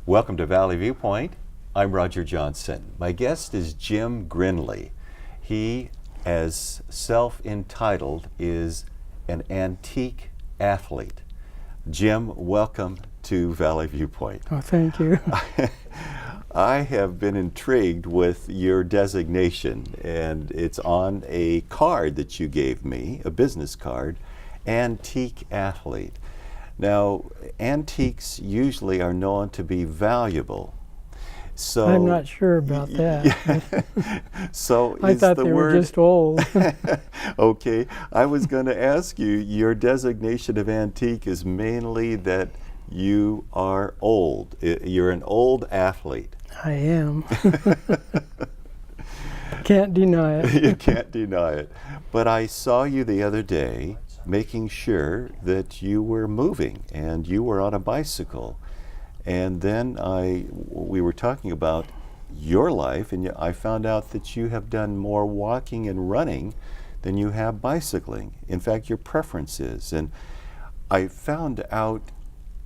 Welcome to Valley Viewpoint. I'm Roger Johnson. My guest is Jim Grindley. He, as self-entitled, is an antique athlete. Jim, welcome to Valley Viewpoint. Oh, thank you. I have been intrigued with your designation, and it's on a card that you gave me, a business card, antique athlete. Now, antiques usually are known to be valuable. So I'm not sure about that. So I is thought the they word were just old. Okay, I was going to ask you, your designation of antique is mainly that you are old. You're an old athlete. I am. Can't deny it. You can't deny it. But I saw you the other day making sure that you were moving and you were on a bicycle. And then we were talking about your life, and I found out that you have done more walking and running than you have bicycling. In fact, your preference is. And I found out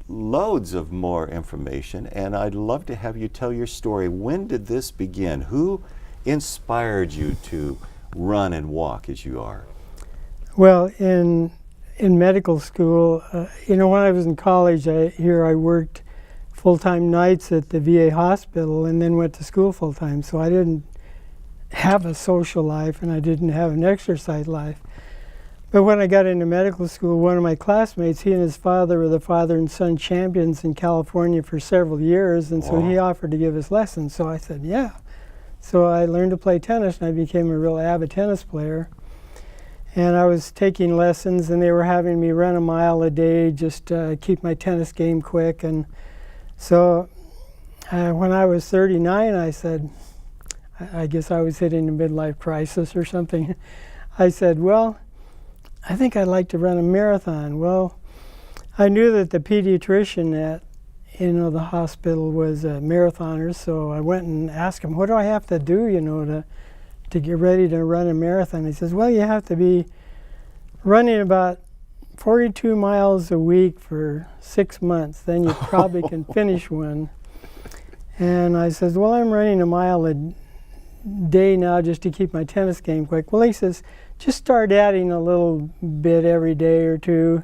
loads of more information, and I'd love to have you tell your story. When did this begin? Who inspired you to run and walk as you are? Well, in medical school, when I was in college, I worked full-time nights at the VA hospital and then went to school full-time. So I didn't have a social life and I didn't have an exercise life. But when I got into medical school, one of my classmates, he and his father were the father and son champions in California for several years, and so he offered to give us lessons. So I said, yeah. So I learned to play tennis, and I became a real avid tennis player. And I was taking lessons, and they were having me run a mile a day just to keep my tennis game quick. And so when I was 39, I said, I guess I was hitting a midlife crisis or something. I said, well, I think I'd like to run a marathon. Well, I knew that the pediatrician at the hospital was a marathoner, so I went and asked him, what do I have to do, to get ready to run a marathon? He says, well, you have to be running about 42 miles a week for 6 months, then you probably can finish one. And I says, well, I'm running a mile a day now just to keep my tennis game quick. Well, he says, just start adding a little bit every day or two.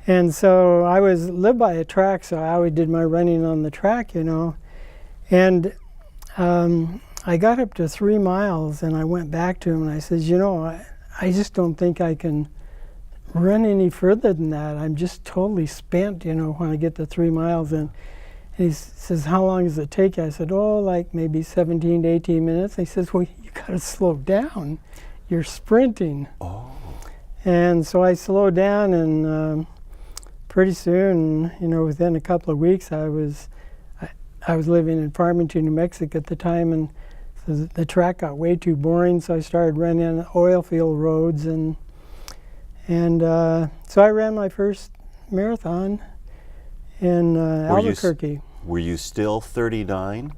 And so I lived by a track, so I always did my running on the track, And I got up to 3 miles, and I went back to him and I says, I just don't think I can run any further than that. I'm just totally spent, when I get to 3 miles. And he says, how long does it take? I said, like maybe 17 to 18 minutes. He says, well, you got to slow down. You're sprinting. Oh. And so I slowed down, and pretty soon, within a couple of weeks, I was living in Farmington, New Mexico at the time, and so the track got way too boring, so I started running oil field roads, and so I ran my first marathon in Albuquerque. Were you still 39?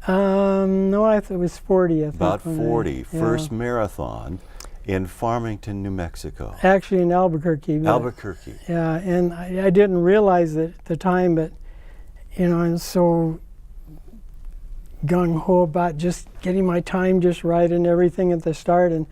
No, I thought it was 40. About 40. First marathon in Farmington, New Mexico. Actually in Albuquerque. Albuquerque. Yeah, and I didn't realize it at the time, but I'm so gung-ho about just getting my time just right and everything at the start. And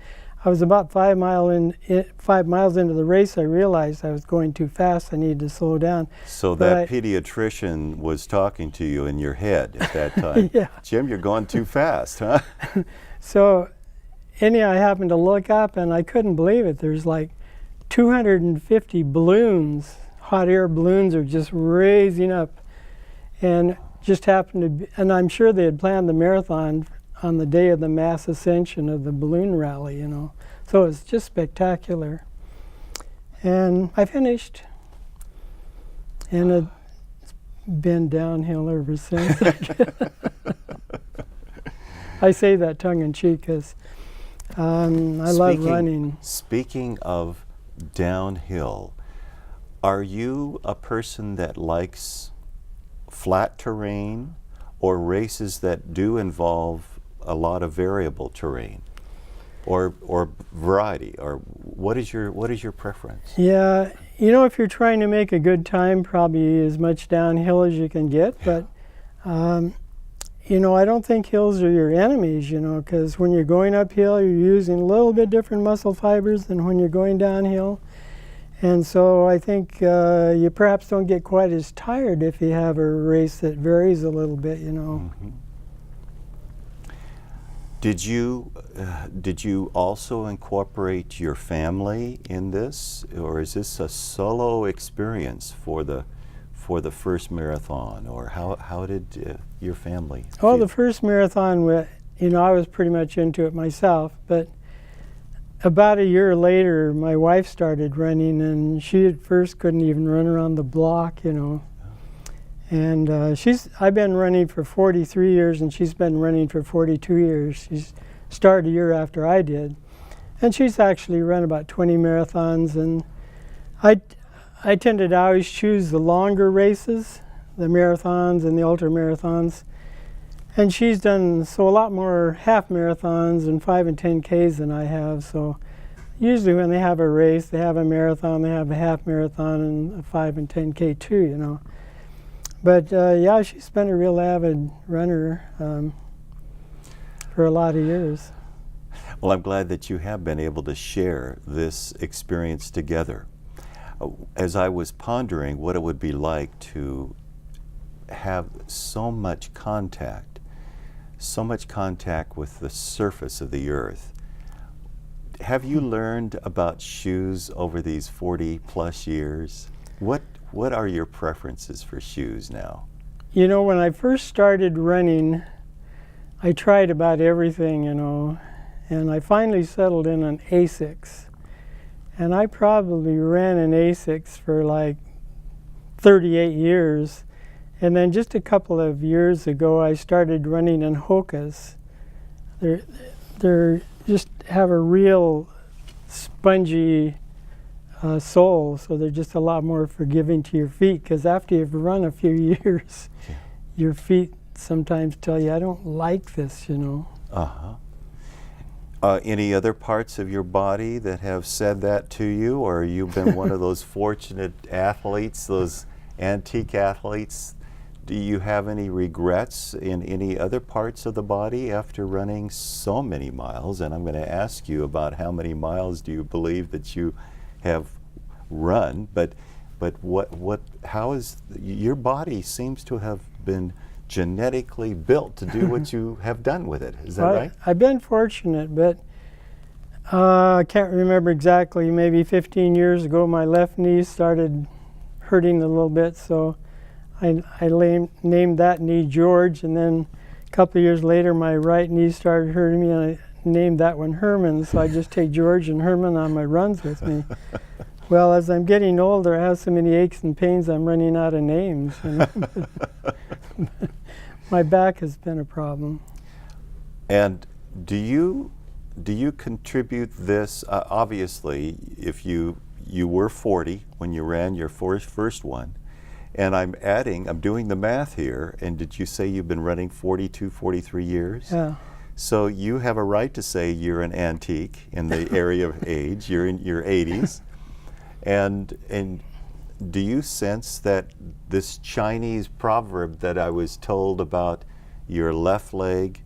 I was about 5 miles into the race. I realized I was going too fast. I needed to slow down. So that pediatrician was talking to you in your head at that time. Yeah. Jim, you're going too fast, huh? So anyhow, I happened to look up, and I couldn't believe it. There's like 250 balloons, hot air balloons are just raising up. And just happened to be, and I'm sure they had planned the marathon on the day of the mass ascension of the balloon rally, So it's just spectacular. And I finished. And it's been downhill ever since. I say that tongue in cheek because I love running. Speaking of downhill, are you a person that likes flat terrain or races that do involve a lot of variable terrain, or variety, or what is your preference? Yeah, You know, if you're trying to make a good time, probably as much downhill as you can get. But, you know, I don't think hills are your enemies, you know, because when you're going uphill, you're using a little bit different muscle fibers than when you're going downhill. And so I think you perhaps don't get quite as tired if you have a race that varies a little bit, you know. Mm-hmm. Did you also incorporate your family in this, or is this a solo experience for the first marathon, or how did your family Oh, feel? the first marathon, you know, I was pretty much into it myself, but about a year later, my wife started running, and she at first couldn't even run around the block, you know. And I've been running for 43 years, and she's been running for 42 years. She's started a year after I did. And she's actually run about 20 marathons, and I tended to always choose the longer races, the marathons and the ultra marathons. And she's done a lot more half marathons and 5 and 10Ks than I have. So usually when they have a race, they have a marathon, they have a half marathon and a 5 and 10K too, you know. But yeah, she's been a real avid runner for a lot of years. Well, I'm glad that you have been able to share this experience together. As I was pondering what it would be like to have so much contact with the surface of the earth, have you learned about shoes over these 40 plus years? What are your preferences for shoes now? You know, when I first started running, I tried about everything, you know, and I finally settled in on Asics. And I probably ran in Asics for like 38 years. And then just a couple of years ago, I started running in Hokas. They're just have a real spongy sole, so they're just a lot more forgiving to your feet, because after you've run a few years, your feet sometimes tell you, I don't like this, you know. Any other parts of your body that have said that to you, or you've been one of those fortunate athletes, those antique athletes? Do you have any regrets in any other parts of the body after running so many miles? And I'm going to ask you about how many miles do you believe that you have run, but how is your body seems to have been genetically built to do what you have done with it. Is that right? I've been fortunate, but I can't remember exactly. Maybe 15 years ago, my left knee started hurting a little bit, so I named that knee George, and then a couple of years later, my right knee started hurting me, and I named that one Herman, so I just take George and Herman on my runs with me. Well, as I'm getting older, I have so many aches and pains, I'm running out of names. You know? My back has been a problem. And do you contribute this? Obviously, if you were 40 when you ran your first one, and I'm doing the math here, and did you say you've been running 42, 43 years? Yeah. So you have a right to say you're an antique in the area of age. You're in your 80s. And do you sense that this Chinese proverb that I was told about your left leg,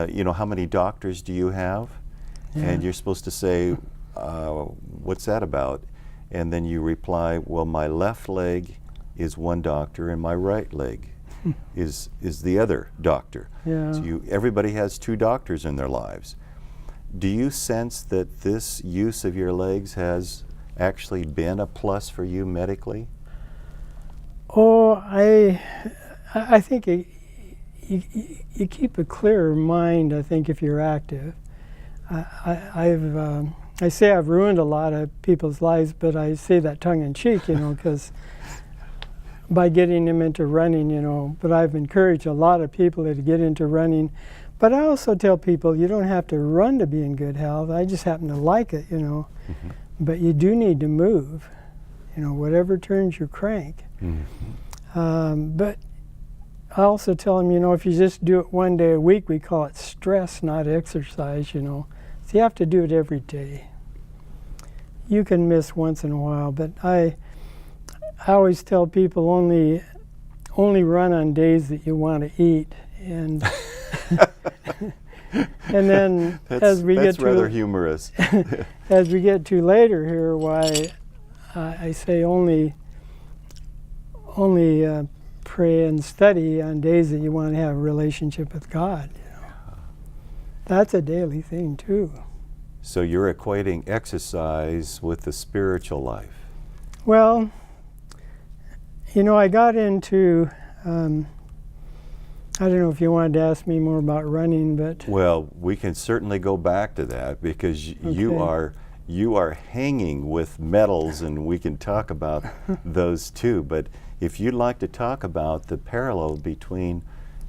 you know, how many doctors do you have? Yeah. And you're supposed to say, what's that about? And then you reply, well, my left leg is one doctor and my right leg is the other doctor. Yeah. So everybody has two doctors in their lives. Do you sense that this use of your legs has actually been a plus for you medically? Oh, I think you keep a clearer mind, I think, if you're active. I say I've ruined a lot of people's lives, but I say that tongue in cheek, you know, because by getting them into running, you know, but I've encouraged a lot of people to get into running. But I also tell people you don't have to run to be in good health. I just happen to like it, you know. Mm-hmm. But you do need to move, you know, whatever turns your crank. Mm-hmm. But I also tell them, you know, if you just do it one day a week, we call it stress, not exercise, you know. So you have to do it every day. You can miss once in a while, but I always tell people only run on days that you want to eat, and and then as we that's get rather to humorous. as we get to later here, why I say only pray and study on days that you want to have a relationship with God. That's a daily thing too. So you're equating exercise with the spiritual life. Well, I got into, I don't know if you wanted to ask me more about running, but... Well, we can certainly go back to that, because you are hanging with medals, and we can talk about those too. But if you'd like to talk about the parallel between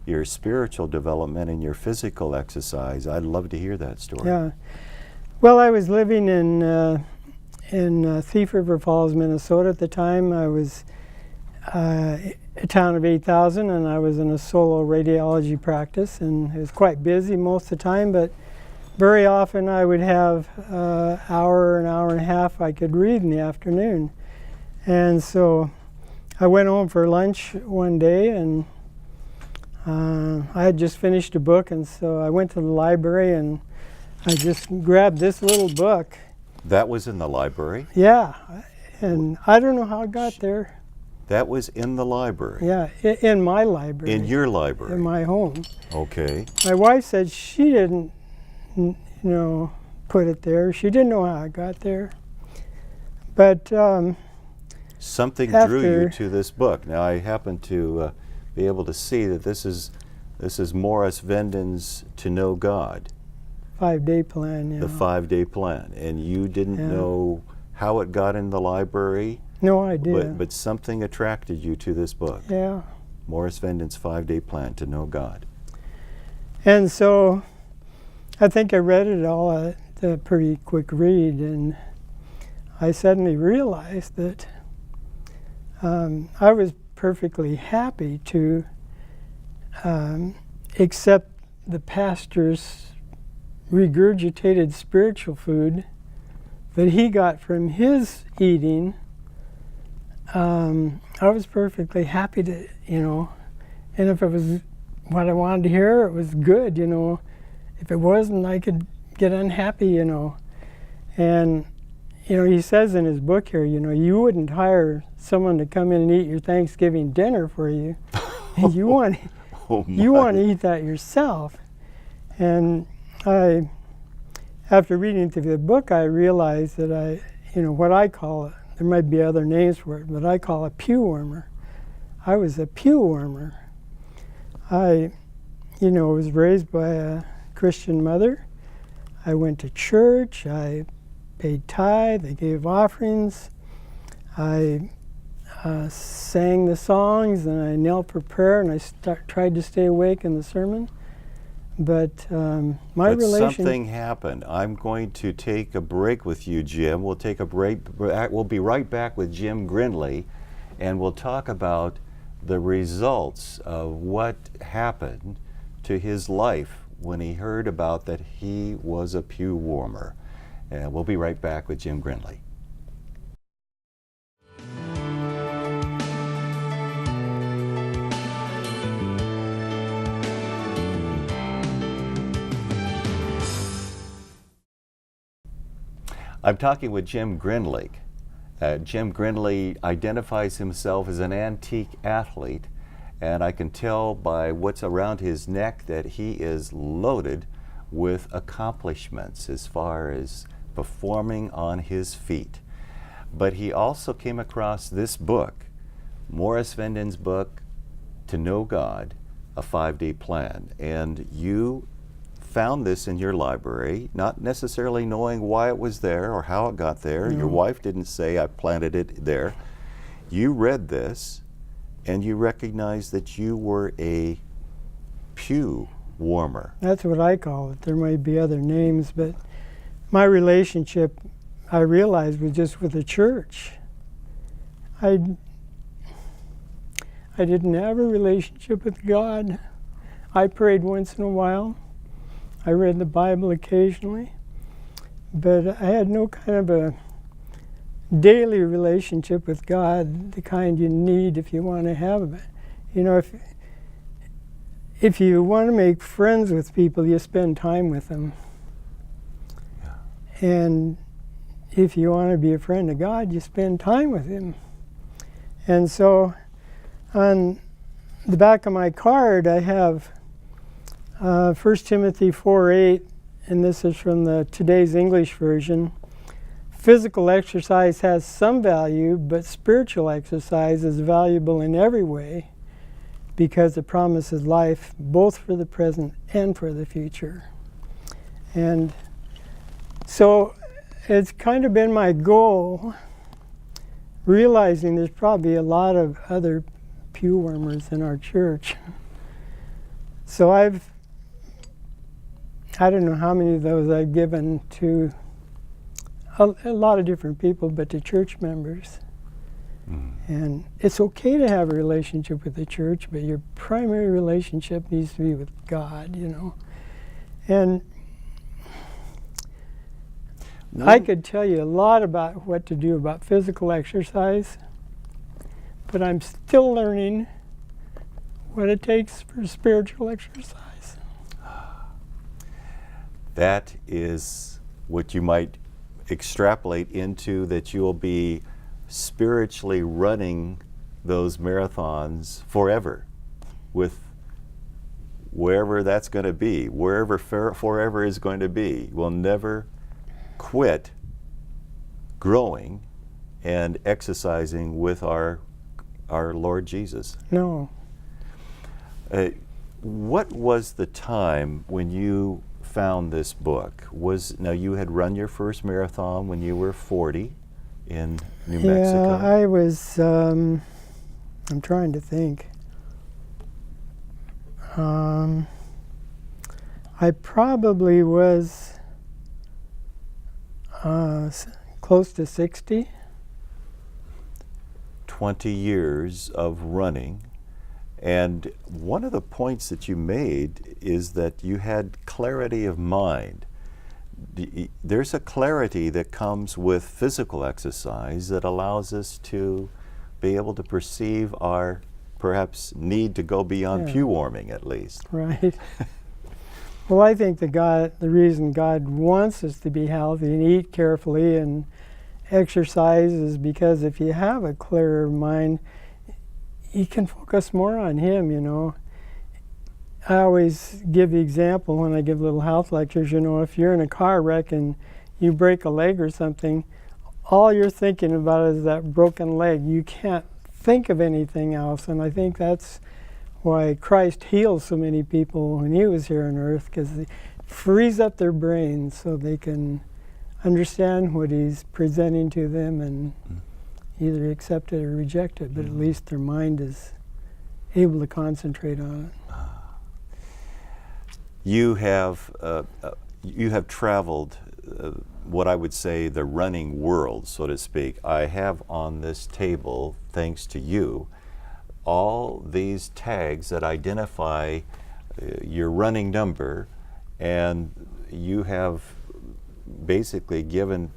your spiritual development and your physical exercise, I'd love to hear that story. Yeah. Well, I was living in Thief River Falls, Minnesota at the time. I was a town of 8,000, and I was in a solo radiology practice, and it was quite busy most of the time, but very often I would have an hour and a half I could read in the afternoon. And so I went home for lunch one day, and I had just finished a book, and so I went to the library and I just grabbed this little book. That was in the library? Yeah, and I don't know how it got there. That was in the library? Yeah, in my library. In your library? In my home. Okay. My wife said she didn't, put it there. She didn't know how it got there. But something drew you to this book. Now, I happen to be able to see that this is Morris Venden's To Know God. 5-day plan, yeah. The 5-day plan. And you didn't know how it got in the library? No idea. But something attracted you to this book. Yeah. Morris Venden's 5-day plan to know God. And so I think I read it all at a pretty quick read, and I suddenly realized that I was perfectly happy to accept the pastor's regurgitated spiritual food that he got from his eating. I was perfectly happy to, and if it was what I wanted to hear, it was good, If it wasn't, I could get unhappy, And, he says in his book here, you wouldn't hire someone to come in and eat your Thanksgiving dinner for you. You want to eat that yourself. And after reading through the book, I realized that what I call it, there might be other names for it, but I call it pew warmer. I was a pew warmer. I, was raised by a Christian mother. I went to church. I paid tithe. I gave offerings. I sang the songs, and I knelt for prayer, and I tried to stay awake in the sermon. But something happened. I'm going to take a break with you, Jim. We'll take a break. We'll be right back with Jim Grindley, and we'll talk about the results of what happened to his life when he heard about that he was a pew warmer. And we'll be right back with Jim Grindley. I'm talking with Jim Grindley. Jim Grindley identifies himself as an antique athlete, and I can tell by what's around his neck that he is loaded with accomplishments as far as performing on his feet. But he also came across this book, Morris Venden's book, To Know God, a 5-day plan. And you found this in your library, not necessarily knowing why it was there or how it got there. No. Your wife didn't say, I planted it there. You read this, and you recognized that you were a pew warmer. That's what I call it. There might be other names, but my relationship, I realized, was just with the church. I didn't have a relationship with God. I prayed once in a while. I read the Bible occasionally, but I had no kind of a daily relationship with God, the kind you need if you want to have it. You know, if you want to make friends with people, you spend time with them. Yeah. And if you want to be a friend of God, you spend time with Him. And so on the back of my card, I have 1 Timothy 4:8, and this is from the today's English version. Physical exercise has some value, but spiritual exercise is valuable in every way because it promises life both for the present and for the future. And so it's kind of been my goal, realizing there's probably a lot of other pew warmers in our church. So I don't know how many of those I've given to a lot of different people, but to church members. And it's okay to have a relationship with the church, but your primary relationship needs to be with God, you know. And I could tell you a lot about what to do about physical exercise, but I'm still learning what it takes for spiritual exercise. That is what you might extrapolate into, that you'll be spiritually running those marathons forever, with wherever that's going to be, wherever forever is going to be. We'll never quit growing and exercising with our Lord Jesus. No. What was the time when you found this book? Now you had run your first marathon when you were 40 in New Mexico. Yeah, I was, I'm trying to think. I probably was close to 60. 20 years of running. And one of the points that you made is that you had clarity of mind. There's a clarity that comes with physical exercise that allows us to be able to perceive our perhaps need to go beyond pew warming, at least. Right. Well, I think the reason God wants us to be healthy and eat carefully and exercise is because if you have a clearer mind, you can focus more on Him, you know. I always give the example when I give little health lectures, you know, if you're in a car wreck and you break a leg or something, all you're thinking about is that broken leg. You can't think of anything else, and I think that's why Christ heals so many people when He was here on earth, because He frees up their brains so they can understand what He's presenting to them and either accept it or reject it, but at least their mind is able to concentrate on it. You have traveled what I would say the running world, so to speak. I have on this table, thanks to you, all these tags that identify your running number, and you have basically given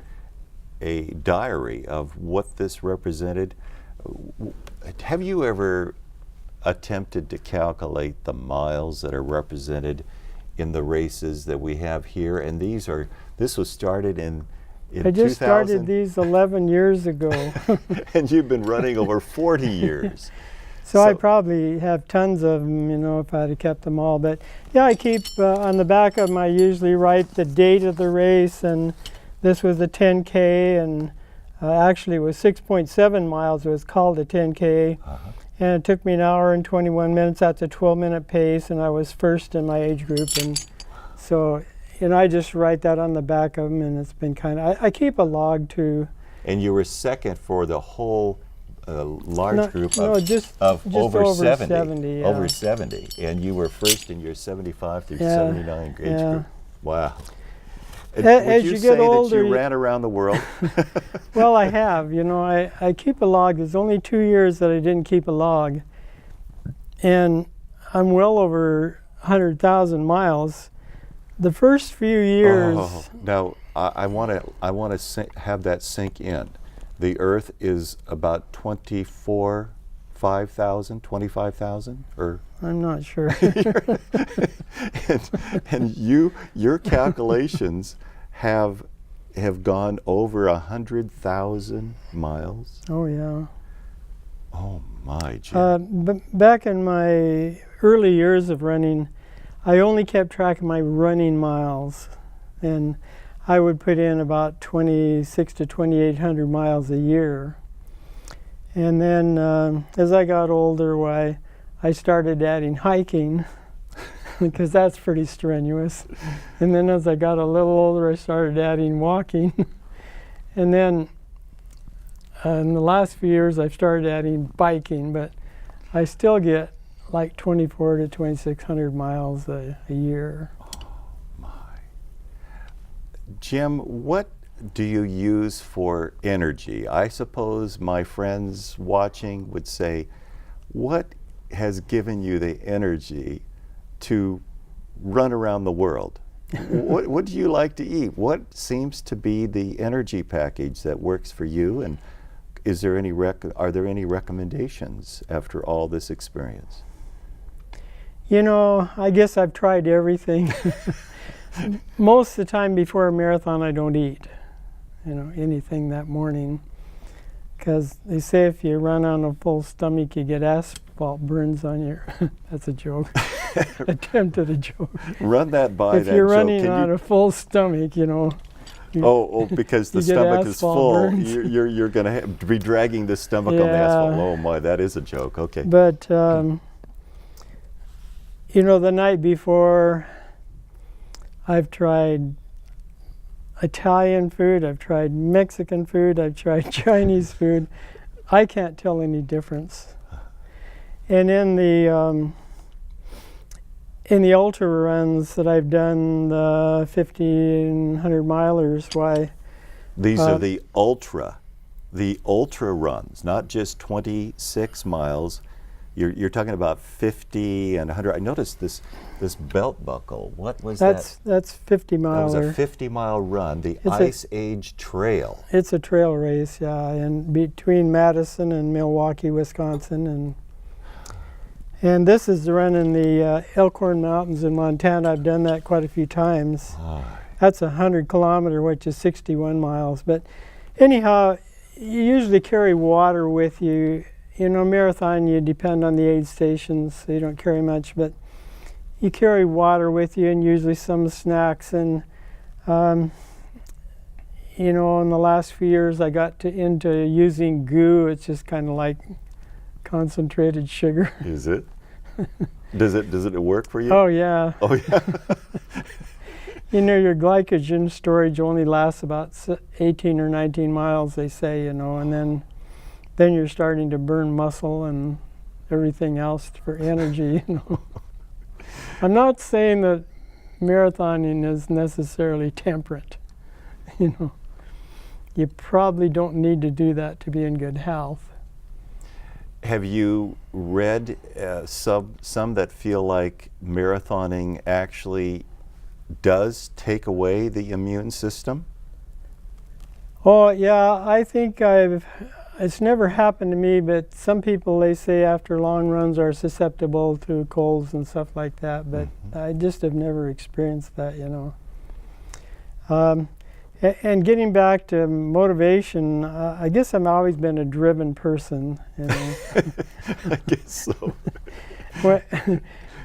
a diary of what this represented. Have you ever attempted to calculate the miles that are represented in the races that we have here? And this was started in I just 2000. started these 11 years ago. And you've been running over 40 years. So I probably have tons of them, you know, if I'd have kept them all. But yeah, I keep, on the back of them, I usually write the date of the race, and this was a 10K, and actually it was 6.7 miles. It was called a 10K. And it took me an hour and 21 minutes. That's a 12-minute pace, and I was first in my age group. And so, you know, I just write that on the back of them, and it's been kind of, I keep a log too. And you were second for the whole large group of just over 70. Yeah. Over 70. And you were first in your 75 through 79 age group. Wow. As Would you get say older, that you ran around the world? Well, I have. You know, I keep a log. There's only 2 years that I didn't keep a log. And I'm well over 100,000 miles. The first few years... Now, I want to have that sink in. the Earth is about 25,000, or I'm not sure. and your calculations have gone over 100,000 miles. Oh yeah. Oh my, Jim. But back in my early years of running, I only kept track of my running miles, and I would put in about 26 to 2,800 miles a year. And then as I got older, why, I started adding hiking because that's pretty strenuous. And then as I got a little older, I started adding walking. And then in the last few years, I've started adding biking, but I still get like 24 to 2,600 miles a year. Jim, what do you use for energy? I suppose my friends watching would say, what has given you the energy to run around the world? What do you like to eat? What seems to be the energy package that works for you? And are there any recommendations after all this experience? You know, I guess I've tried everything. Most of the time before a marathon, I don't eat, anything that morning. Because they say if you run on a full stomach, you get asphalt burns on your... That's a joke. Attempted a joke. Run that by if you're running on a full stomach, because the stomach is full, burns. you're going to be dragging the stomach on the asphalt. Oh my, that is a joke. Okay. But, the night before, I've tried Italian food, I've tried Mexican food, I've tried Chinese food. I can't tell any difference. And in the ultra runs that I've done, the 1,500 milers, why... These are the ultra runs, not just 26 miles. You're talking about 50 and 100. I noticed this belt buckle. What was that? That's 50 miler. That was a 50-mile run, the Ice Age Trail. It's a trail race, yeah, and between Madison and Milwaukee, Wisconsin, and this is the run in the Elkhorn Mountains in Montana. I've done that quite a few times. That's 100 kilometer, which is 61 miles. But anyhow, you usually carry water with you. Marathon, you depend on the aid stations, so you don't carry much, but you carry water with you and usually some snacks. And, in the last few years, I got into using goo. It's just kind of like concentrated sugar. Is it? Does it work for you? Oh, yeah. Oh, yeah. Your glycogen storage only lasts about 18 or 19 miles, they say, and then you're starting to burn muscle and everything else for energy. I'm not saying that marathoning is necessarily temperate. You probably don't need to do that to be in good health. Have you read some that feel like marathoning actually does take away the immune system? Oh yeah, I think it's never happened to me, but some people, they say after long runs are susceptible to colds and stuff like that, but I just have never experienced that, And getting back to motivation, I guess I've always been a driven person. I guess so.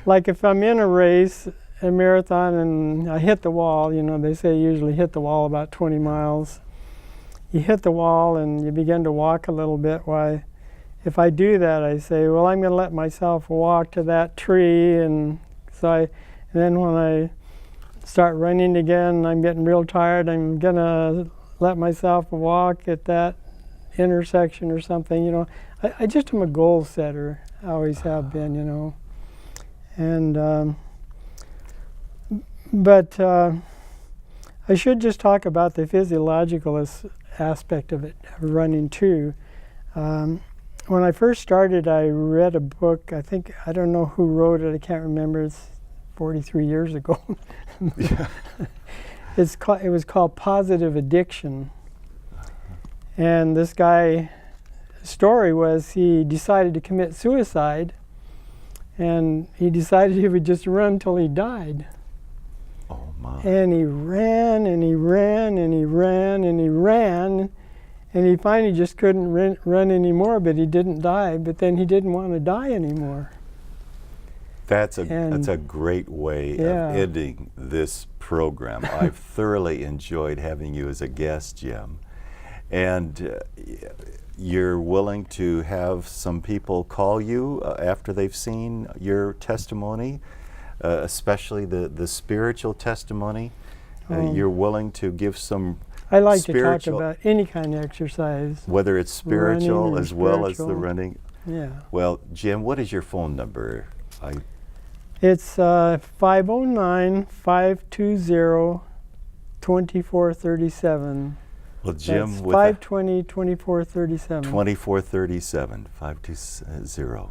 Like if I'm in a race, a marathon, and I hit the wall, they say you usually hit the wall about 20 miles. You hit the wall and you begin to walk a little bit. Why, if I do that, I say, well, I'm going to let myself walk to that tree, and then when I start running again, I'm getting real tired, I'm going to let myself walk at that intersection or something. I just am a goal setter. I always have been, and but I should just talk about the physiological aspect of it, running too. When I first started, I read a book. I don't know who wrote it. I can't remember. It's 43 years ago. Yeah. It was called Positive Addiction. And this guy, story was he decided to commit suicide, and he decided he would just run till he died. Oh my. And he ran and he ran and he ran and he ran, and he finally just couldn't run anymore, but he didn't die. But then he didn't want to die anymore. That's a great way of ending this program. I've thoroughly enjoyed having you as a guest, Jim. And you're willing to have some people call you after they've seen your testimony, especially the spiritual testimony. You're willing to give some I like to talk about any kind of exercise. Whether it's spiritual as well as the running. Yeah. Well, Jim, what is your phone number? It's 509-520-2437. Well, Jim, that's with 520-2437. 2437, 520.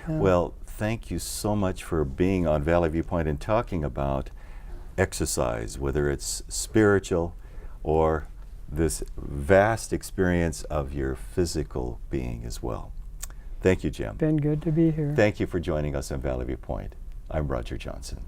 Yeah. Well, thank you so much for being on Valley Viewpoint and talking about exercise, whether it's spiritual or this vast experience of your physical being as well. Thank you, Jim. Been good to be here. Thank you for joining us on Valley Viewpoint. I'm Roger Johnson.